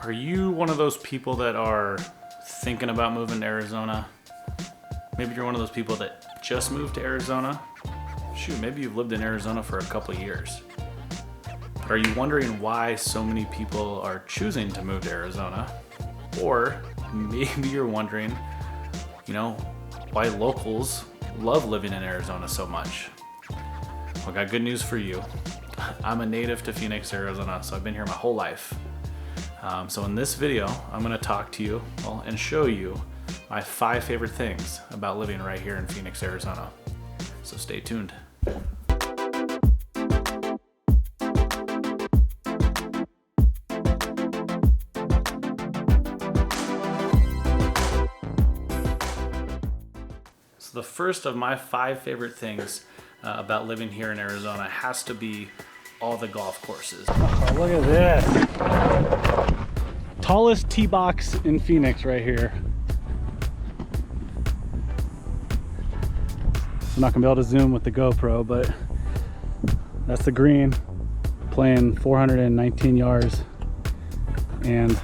Are you one of those people that are thinking about moving to Arizona? Maybe you're one of those people that just moved to Arizona. Shoot, maybe you've lived in Arizona for a couple of years. But are you wondering why so many people are choosing to move to Arizona? Or maybe you're wondering, why locals love living in Arizona so much. Well, I got good news for you. I'm a native to Phoenix, Arizona, so I've been here my whole life. So in this video, I'm gonna talk to you and show you my 5 favorite things about living right here in Phoenix, Arizona. So stay tuned. So the first of my 5 favorite things about living here in Arizona has to be all the golf courses. Oh, look at this. Tallest tee box in Phoenix right here. I'm not gonna be able to zoom with the GoPro, but that's the green, playing 419 yards, and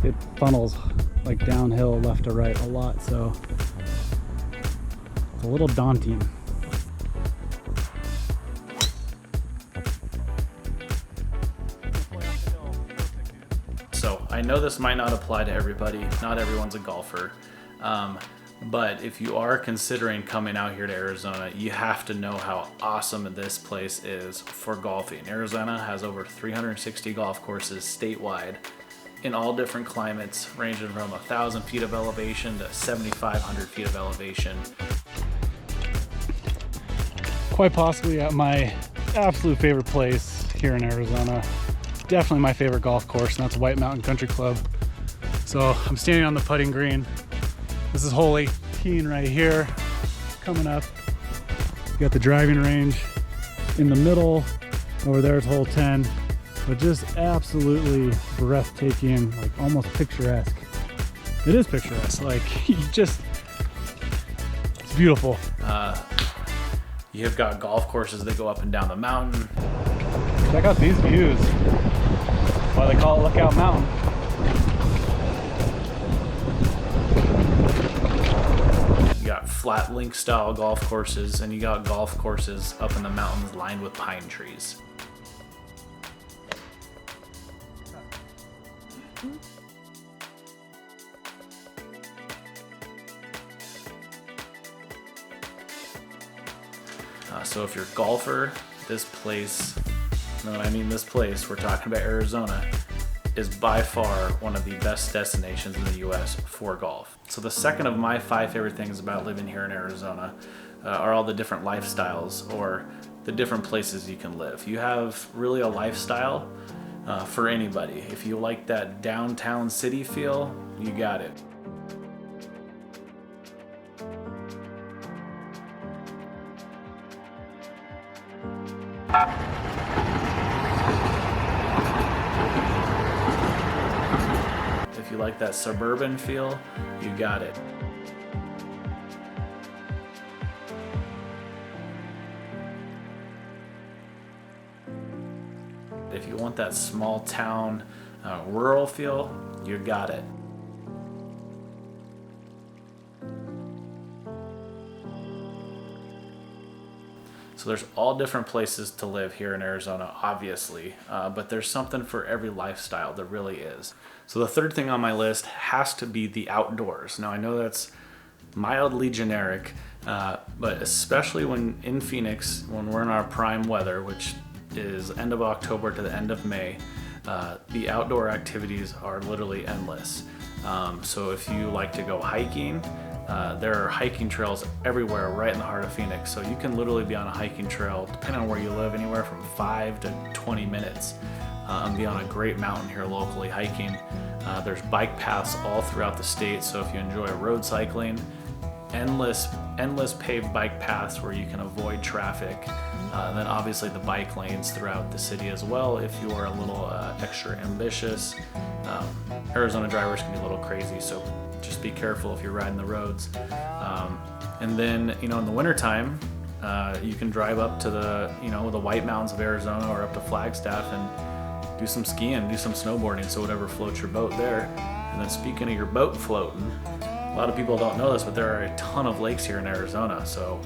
it funnels like downhill left to right a lot, so it's a little daunting. So I know this might not apply to everybody, not everyone's a golfer, but if you are considering coming out here to Arizona, you have to know how awesome this place is for golfing. Arizona has over 360 golf courses statewide in all different climates, ranging from 1,000 feet of elevation to 7,500 feet of elevation. Quite possibly at my absolute favorite place here in Arizona. Definitely my favorite golf course, and that's White Mountain Country Club. So I'm standing on the putting green. This is hole 18 right here, coming up. You got the driving range in the middle. Over there is hole 10, but just absolutely breathtaking, like almost picturesque. It is picturesque, like it's beautiful. You've got golf courses that go up and down the mountain. Check out these views. Why they call it Lookout Mountain. You got flat link style golf courses, and you got golf courses up in the mountains lined with pine trees. So if you're a golfer, this place, this place, we're talking about Arizona, is by far one of the best destinations in the US for golf. So the second of my 5 favorite things about living here in Arizona are all the different lifestyles, or the different places you can live. You have really a lifestyle for anybody. If you like that downtown city feel, you got it. If you like that suburban feel, you got it. If you want that small town, rural feel, you got it. So there's all different places to live here in Arizona, obviously, but there's something for every lifestyle, there really is. So the third thing on my list has to be the outdoors. Now I know that's mildly generic, but especially when in Phoenix, when we're in our prime weather, which is end of October to the end of May, the outdoor activities are literally endless. So if you like to go hiking, there are hiking trails everywhere right in the heart of Phoenix. So you can literally be on a hiking trail, depending on where you live, anywhere from 5 to 20 minutes and be on a great mountain here locally hiking. There's bike paths all throughout the state. So if you enjoy road cycling, endless paved bike paths where you can avoid traffic. And then obviously the bike lanes throughout the city as well if you are a little extra ambitious. Arizona drivers can be a little crazy, so just be careful if you're riding the roads. And then, in the wintertime, you can drive up to the White Mountains of Arizona or up to Flagstaff, and do some skiing, do some snowboarding, so whatever floats your boat there. And then speaking of your boat floating, a lot of people don't know this, but there are a ton of lakes here in Arizona. So,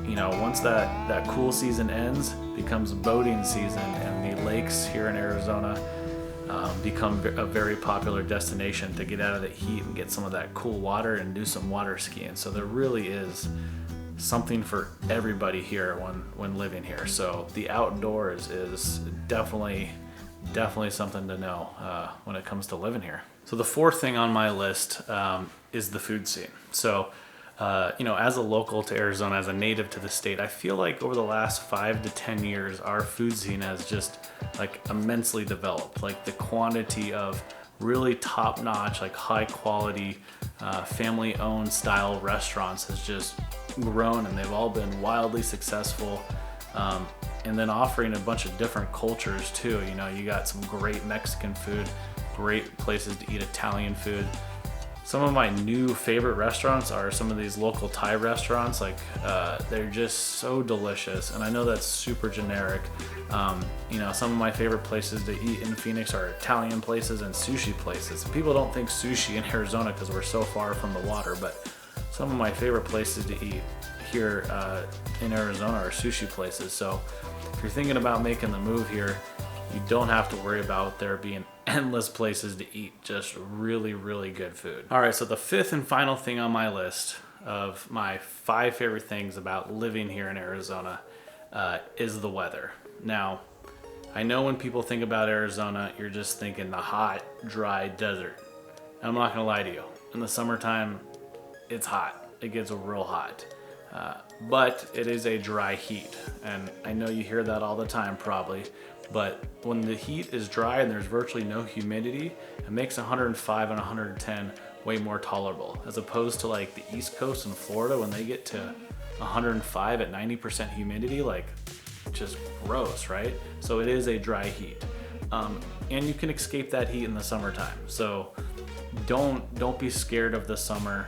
you know, once that cool season ends, becomes boating season, and the lakes here in Arizona become a very popular destination to get out of the heat and get some of that cool water and do some water skiing. So there really is something for everybody here when living here. So the outdoors is definitely something to know when it comes to living here. So the fourth thing on my list is the food scene. So you know, as a local to Arizona, as a native to the state, I feel like over the last 5 to 10 years, our food scene has just like immensely developed. Like the quantity of really top-notch, like high-quality, family-owned style restaurants has just grown, and they've all been wildly successful. And then offering a bunch of different cultures too. You know, you got some great Mexican food, great places to eat Italian food. Some of my new favorite restaurants are some of these local Thai restaurants. Like they're just so delicious, and I know that's super generic. You know, some of my favorite places to eat in Phoenix are Italian places and sushi places. People don't think sushi in Arizona because we're so far from the water, but some of my favorite places to eat here in Arizona are sushi places. So if you're thinking about making the move here, you don't have to worry about there being endless places to eat just really, really good food. All right, so the fifth and final thing on my list of my 5 favorite things about living here in Arizona is the weather. Now, I know when people think about Arizona, you're just thinking the hot, dry desert. I'm not gonna lie to you. In the summertime, it's hot. It gets real hot. But it is a dry heat. And I know you hear that all the time probably, but when the heat is dry and there's virtually no humidity, it makes 105 and 110 way more tolerable, as opposed to like the East Coast in Florida when they get to 105 at 90% humidity, like just gross, right? So it is a dry heat. And you can escape that heat in the summertime. So don't be scared of the summer.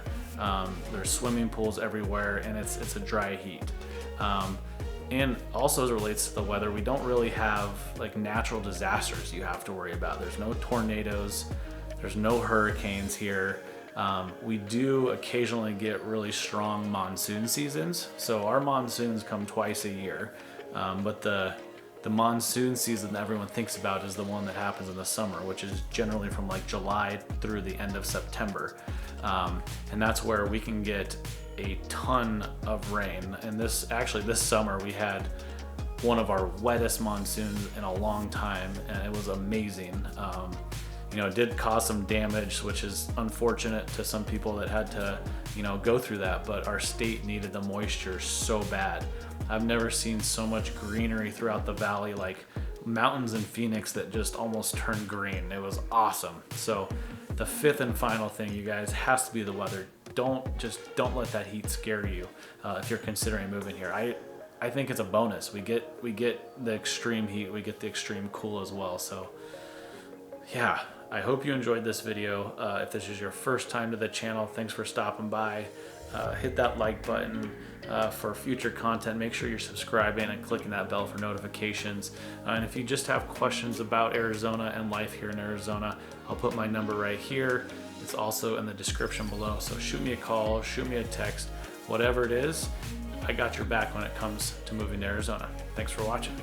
There's swimming pools everywhere, and it's a dry heat. And also as it relates to the weather, we don't really have like natural disasters you have to worry about. There's no tornadoes, there's no hurricanes here. We do occasionally get really strong monsoon seasons. So our monsoons come twice a year, but the monsoon season that everyone thinks about is the one that happens in the summer, which is generally from like July through the end of September. And that's where we can get a ton of rain. And this summer we had one of our wettest monsoons in a long time, and it was amazing. You know, it did cause some damage, which is unfortunate to some people that had to, you know, go through that, but our state needed the moisture so bad. I've never seen so much greenery throughout the valley, like mountains in Phoenix that just almost turned green. It was awesome. So the fifth and final thing, you guys, has to be the weather. Don't let that heat scare you if you're considering moving here. I think it's a bonus. We get the extreme heat, we get the extreme cool as well. So yeah, I hope you enjoyed this video. If this is your first time to the channel, thanks for stopping by. Hit that like button for future content. Make sure you're subscribing and clicking that bell for notifications. And if you just have questions about Arizona and life here in Arizona, I'll put my number right here. It's also in the description below. So shoot me a call, shoot me a text, whatever it is. I got your back when it comes to moving to Arizona. Thanks for watching.